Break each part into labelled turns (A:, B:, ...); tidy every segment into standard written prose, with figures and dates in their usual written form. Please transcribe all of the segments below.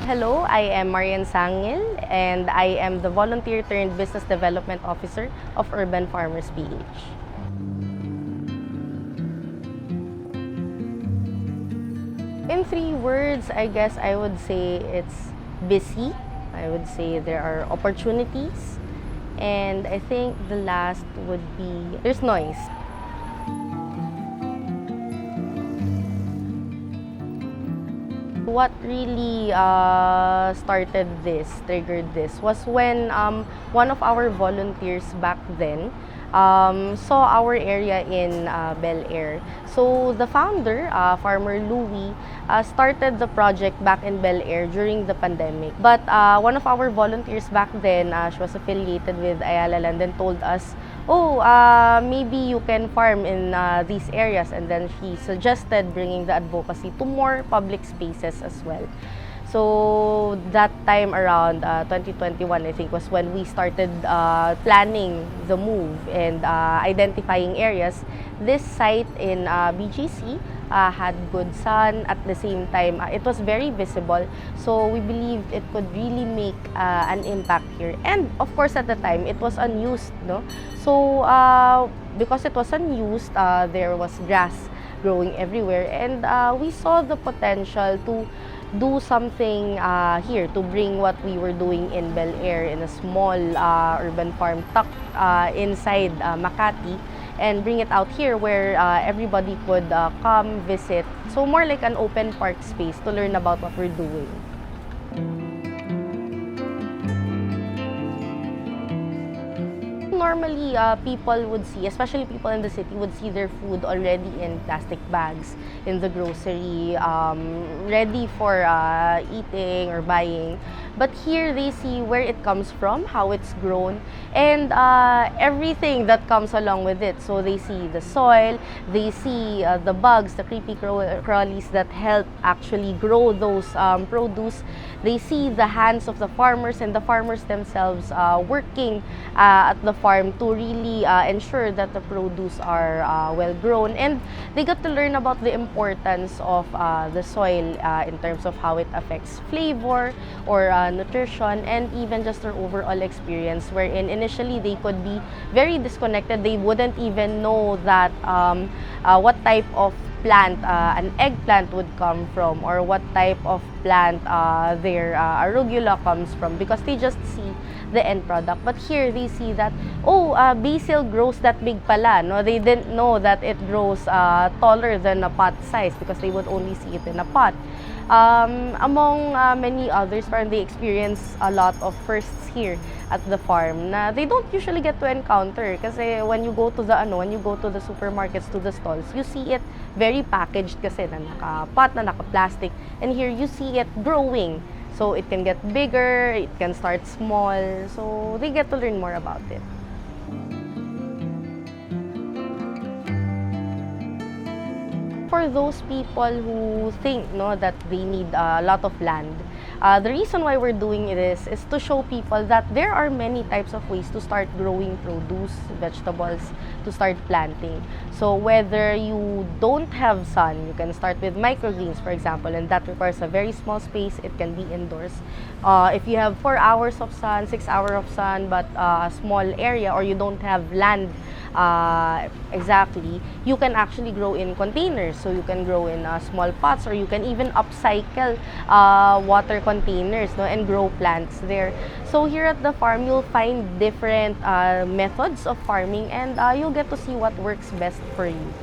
A: Hello, I am Marian Sangil and I am the volunteer turned business development officer of Urban Farmers PH. In 3 words, I guess I would say it's busy. I would say there are opportunities. And I think the last would be there's noise. What really triggered this, was when one of our volunteers back then saw our area in Bel-Air. So the founder, Farmer Louie, started the project back in Bel-Air during the pandemic. But one of our volunteers back then, she was affiliated with Ayala Land, and told us, oh, maybe you can farm in these areas. And then she suggested bringing the advocacy to more public spaces as well. So that time around 2021, I think, was when we started planning the move and identifying areas. This site in BGC had good sun. At the same time, it was very visible. So we believed it could really make an impact here. And of course, at the time, it was unused, no? So because it was unused, there was grass growing everywhere. And we saw the potential to do something here, to bring what we were doing in Bel-Air in a small urban farm tucked inside Makati, and bring it out here where everybody could come visit. So more like an open park space to learn about what we're doing. Normally, people would see, especially people in the city, would see their food already in plastic bags in the grocery, ready for eating or buying. But here they see where it comes from, how it's grown, and everything that comes along with it. So they see the soil, they see the bugs, the creepy crawlies that help actually grow those produce. They see the hands of the farmers and the farmers themselves working at the farm to really ensure that the produce are well grown. And they got to learn about the importance of the soil in terms of how it affects flavor or nutrition, and even just their overall experience, wherein initially they could be very disconnected. They wouldn't even know that what type of plant an eggplant would come from, or what type of plant their arugula comes from, because they just see the end product. But here they see that, oh, basil grows that big pala, no? They didn't know that it grows taller than a pot size, because they would only see it in a pot. Among many others, parang they experience a lot of firsts here at the farm na they don't usually get to encounter, kasi when you go to the supermarkets, to the stalls, you see it very packaged kasi, na naka-pot, na naka-plastic, and here you see it growing. So it can get bigger, it can start small, so they get to learn more about it. For those people who think, no, that they need a lot of land, the reason why we're doing this is to show people that there are many types of ways to start growing produce, vegetables, to start planting. So whether you don't have sun, you can start with microgreens, for example, and that requires a very small space. It can be indoors. If you have 4 hours of sun, 6 hours of sun, but a small area, or you don't have land exactly, you can actually grow in containers. So you can grow in small pots, or you can even upcycle water containers, no, and grow plants there. So here at the farm, you'll find different methods of farming, and you'll get to see what works best for you.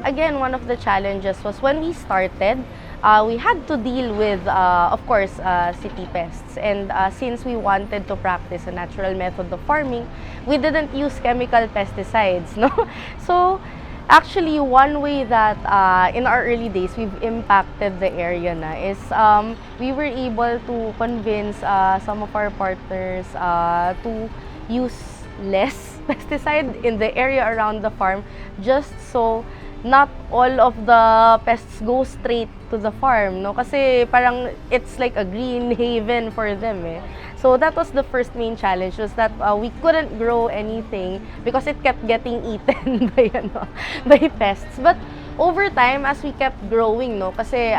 A: Again, one of the challenges was when we started, we had to deal with, of course, city pests. And since we wanted to practice a natural method of farming, we didn't use chemical pesticides, no? So actually, one way that in our early days we've impacted the area na is we were able to convince some of our partners to use less pesticide in the area around the farm, just so not all of the pests go straight to the farm, no? Kasi parang it's like a green haven for them, eh. So that was the first main challenge, was that we couldn't grow anything because it kept getting eaten by pests. But over time, as we kept growing, no, kasi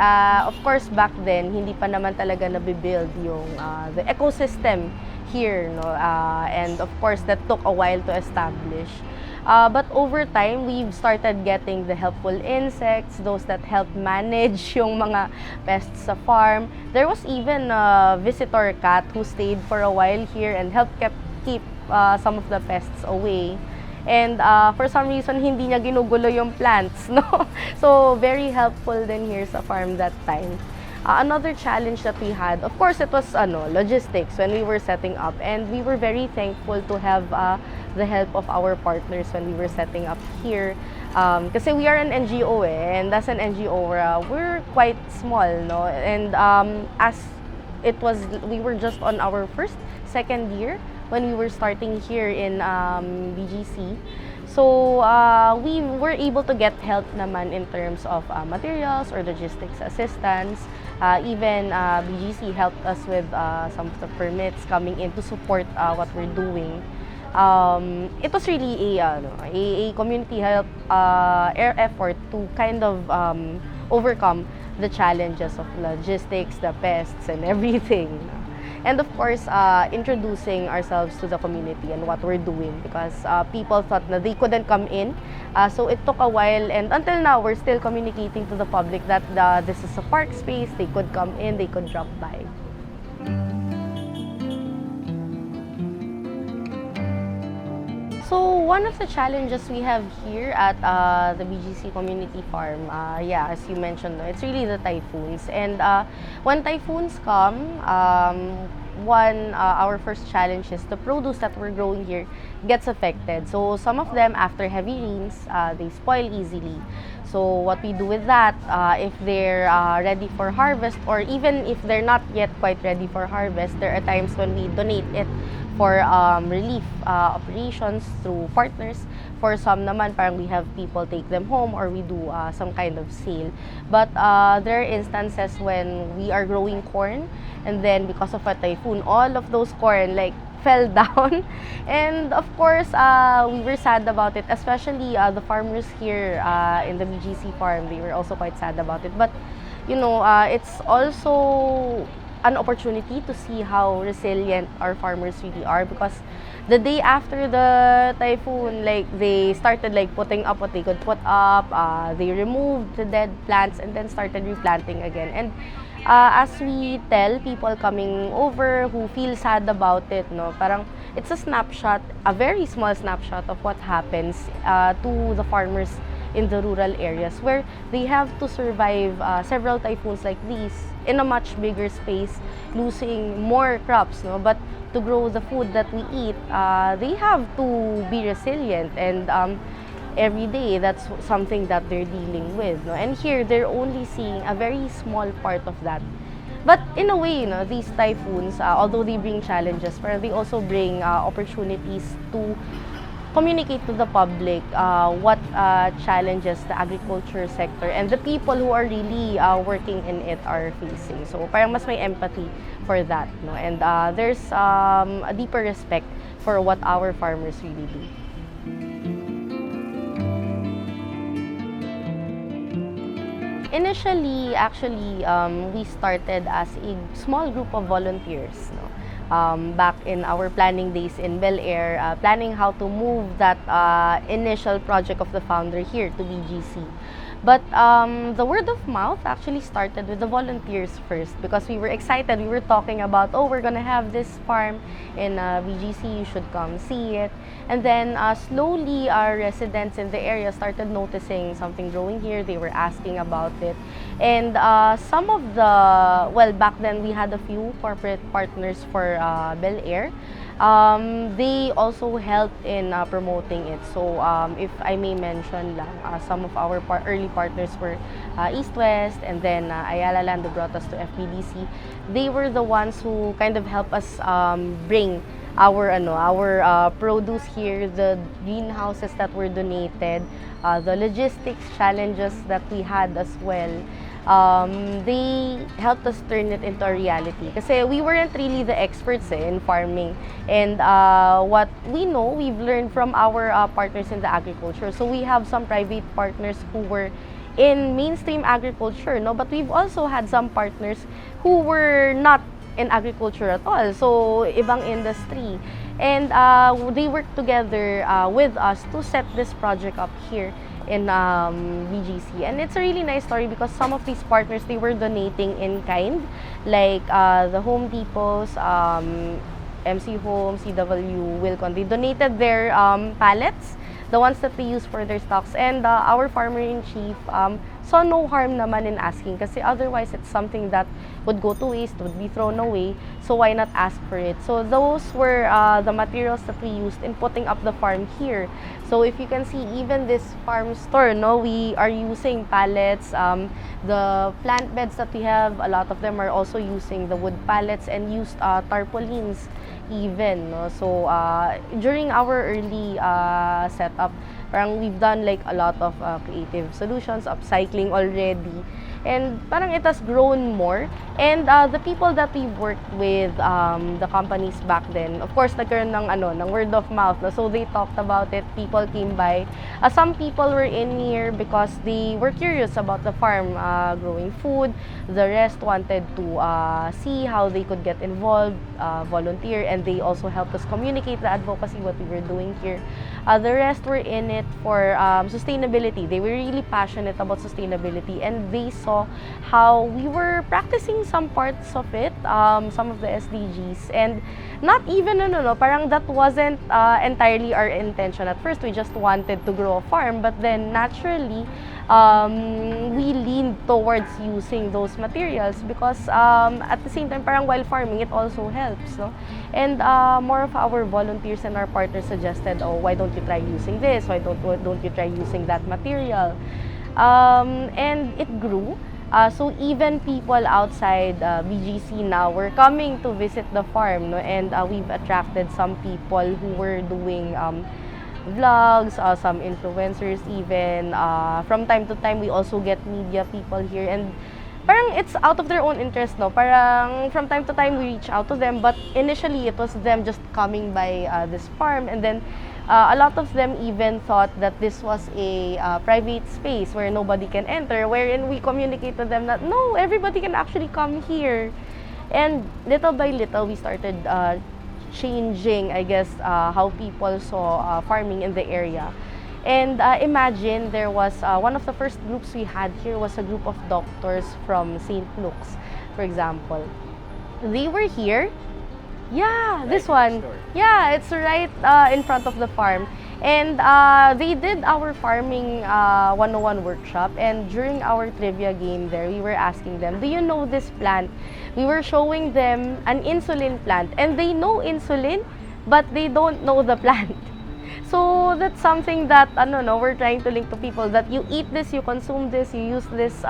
A: of course back then, hindi pa naman talaga nabibuild yung the ecosystem here, no, and of course that took a while to establish. But over time, we've started getting the helpful insects, those that help manage yung mga pests sa farm. There was even a visitor cat who stayed for a while here and helped keep some of the pests away. And for some reason, hindi niya ginugulo yung plants, no? So, very helpful din here sa farm that time. Another challenge that we had, of course, it was logistics when we were setting up. And we were very thankful to have the help of our partners when we were setting up here. Kasi we are an NGO and as an NGO, we're quite small, no? And as it was, we were just on our second year when we were starting here in BGC. So, we were able to get help naman in terms of materials or logistics assistance. Even BGC helped us with some of the permits coming in to support what we're doing. It was really a community help effort to kind of overcome the challenges of logistics, the pests, and everything. And of course, introducing ourselves to the community and what we're doing because people thought that they couldn't come in. So it took a while and until now, we're still communicating to the public that this is a park space, they could come in, they could drop by. So one of the challenges we have here at the BGC Community Farm, as you mentioned, it's really the typhoons. And when typhoons come, our first challenge is the produce that we're growing here gets affected. So some of them, after heavy rains, they spoil easily. So what we do with that, if they're ready for harvest, or even if they're not yet quite ready for harvest, there are times when we donate it for relief operations through partners. For some naman, parang we have people take them home or we do some kind of sale. But there are instances when we are growing corn and then because of a typhoon, all of those corn fell down. And of course, we were sad about it, especially the farmers here in the BGC farm. They were also quite sad about it. But, it's also an opportunity to see how resilient our farmers really are because the day after the typhoon, they started putting up what they could put up, they removed the dead plants and then started replanting again. And as we tell people coming over who feel sad about it, parang it's a snapshot, a very small snapshot of what happens to the farmers in the rural areas where they have to survive several typhoons like these in a much bigger space, losing more crops, but to grow the food that we eat, they have to be resilient and every day that's something that they're dealing with. And here, they're only seeing a very small part of that. But in a way, these typhoons, although they bring challenges, but they also bring opportunities to communicate to the public what challenges the agriculture sector and the people who are really working in it are facing. So parang mas may empathy for that, and there's a deeper respect for what our farmers really do. Initially, actually, we started as a small group of volunteers. Back in our planning days in Bel-Air, planning how to move that initial project of the founder here to BGC. But the word of mouth actually started with the volunteers first because we were excited. We were talking about, we're gonna have this farm in BGC, you should come see it. And then slowly our residents in the area started noticing something growing here. They were asking about it. And some of back then we had a few corporate partners for Bel-Air. They also helped in promoting it. So if I may mention lang, some of our early partners were East West and then Ayala Land who brought us to FBDC. They were the ones who kind of helped us bring our produce here, the greenhouses that were donated, the logistics challenges that we had as well. They helped us turn it into a reality. Kasi we weren't really the experts in farming. And what we know, we've learned from our partners in the agriculture. So we have some private partners who were in mainstream agriculture, no? But we've also had some partners who were not in agriculture at all, so ibang industry. And they worked together with us to set this project up here in BGC. And it's a really nice story because some of these partners, they were donating in kind, like the Home Depots, MC Home, CW, Wilcon. They donated their pallets, the ones that they use for their stocks. And our farmer-in-chief saw no harm naman in asking, kasi otherwise it's something that would go to waste, would be thrown away. So why not ask for it? So those were the materials that we used in putting up the farm here. So if you can see, even this farm store, no, we are using pallets. The plant beds that we have, a lot of them are also using the wood pallets and used tarpaulins even, no? So during our early setup, parang we've done like a lot of creative solutions, upcycling already. And parang it has grown more. And the people that we worked with, the companies back then, of course, nagkaroon ng word of mouth. No? So they talked about it, people came by. Some people were in here because they were curious about the farm, growing food. The rest wanted to see how they could get involved, volunteer, and they also helped us communicate the advocacy, what we were doing here. The rest were in it for sustainability. They were really passionate about sustainability, and they saw how we were practicing some parts of it, some of the SDGs, and not even, parang that wasn't entirely our intention. At first, we just wanted to grow a farm, but then naturally, we leaned towards using those materials because at the same time, parang while farming, it also helps, no? And more of our volunteers and our partners suggested, oh, why don't you try using this? Why don't you try using that material? And it grew. So even people outside BGC now were coming to visit the farm, no? And we've attracted some people who were doing vlogs, some influencers even. From time to time, we also get media people here, and parang it's out of their own interest, no? Parang from time to time, we reach out to them, but initially, it was them just coming by this farm, and then a lot of them even thought that this was a private space where nobody can enter, wherein we communicate to them that, no, everybody can actually come here. And little by little, we started changing, I guess, how people saw farming in the area. And imagine, there was one of the first groups we had here was a group of doctors from St. Luke's, for example. They were here. Yeah, this one. Yeah, it's right in front of the farm. And they did our farming 101 workshop. And during our trivia game there, we were asking them, do you know this plant? We were showing them an insulin plant. And they know insulin, but they don't know the plant. So that's something that, we're trying to link to people, that you eat this, you consume this, you use this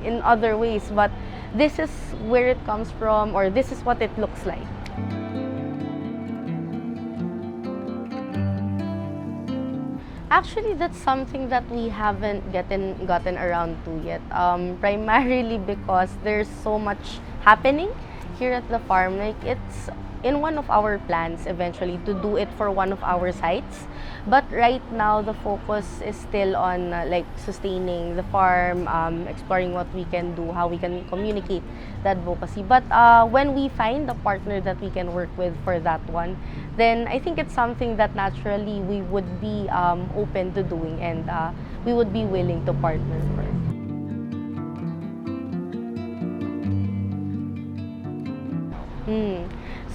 A: in other ways. But this is where it comes from, or this is what it looks like. Actually, that's something that we haven't gotten around to yet. Primarily because there's so much happening here at the farm. Like, it's in one of our plans eventually to do it for one of our sites. But right now, the focus is still on like sustaining the farm, exploring what we can do, how we can communicate the advocacy. But when we find a partner that we can work with for that one, then I think it's something that naturally we would be open to doing, and we would be willing to partner for.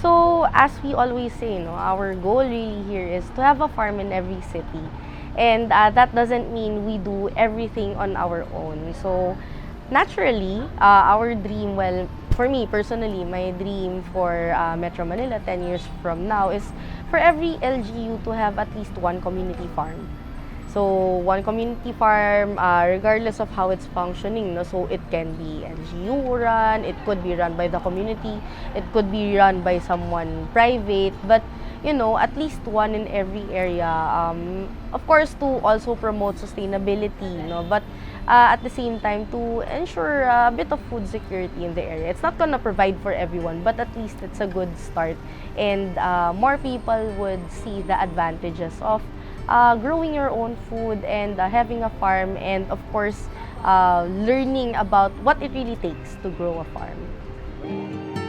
A: So as we always say, our goal really here is to have a farm in every city. And that doesn't mean we do everything on our own. So naturally, our dream, well, for me personally, my dream for Metro Manila 10 years from now is for every LGU to have at least one community farm. So one community farm, regardless of how it's functioning, so it can be LGU run, it could be run by the community, it could be run by someone private, but at least one in every area. Of course, to also promote sustainability, but at the same time to ensure a bit of food security in the area. It's not gonna provide for everyone, but at least it's a good start, and more people would see the advantages of growing your own food and having a farm, and of course learning about what it really takes to grow a farm.